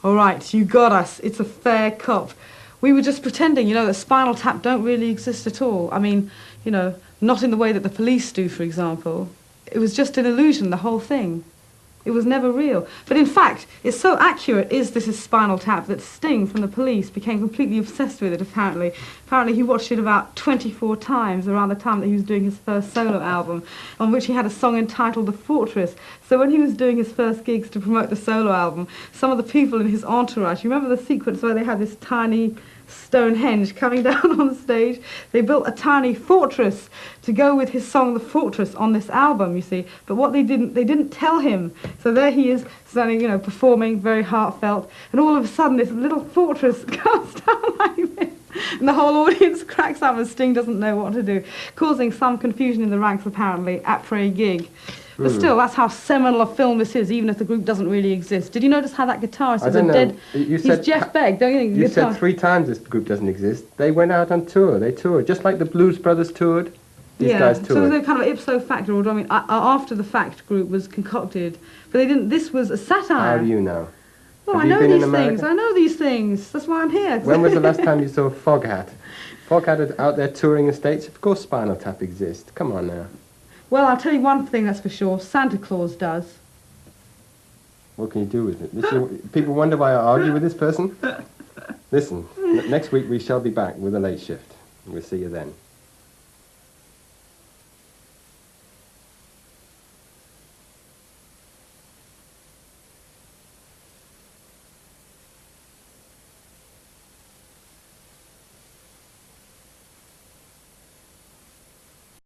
All right, you got us. It's a fair cop. We were just pretending, that Spinal Tap don't really exist at all. I mean, not in the way that the police do, for example. It was just an illusion, the whole thing. It was never real. But in fact, it's so accurate This Is Spinal Tap that Sting from the Police became completely obsessed with it, apparently. Apparently he watched it about 24 times around the time that he was doing his first solo album, on which he had a song entitled The Fortress. So when he was doing his first gigs to promote the solo album, some of the people in his entourage, you remember the sequence where they had this tiny Stonehenge coming down on the stage? They built a tiny fortress to go with his song The Fortress on this album, you see. But what they didn't tell him. So there he is standing, performing, very heartfelt, and all of a sudden this little fortress comes down like this, and the whole audience cracks up and Sting doesn't know what to do, causing some confusion in the ranks apparently, après-gig. But still, that's how seminal a film this is, even if the group doesn't really exist. Did you notice how that guitarist is a dead... He's Jeff Beck, don't you think? You said 3 times this group doesn't exist. They went out on tour. They toured. Just like the Blues Brothers toured, these guys toured. So they're kind of ipso facto, or after the fact group was concocted. But they didn't... This was a satire. How do you know? Well, I know these things. I know these things. That's why I'm here. When was the last time you saw Foghat? Foghat is out there touring the States. Of course Spinal Tap exists. Come on now. Well, I'll tell you one thing, that's for sure. Santa Claus does. What can you do with it? People wonder why I argue with this person. Listen, next week we shall be back with a late shift. We'll see you then.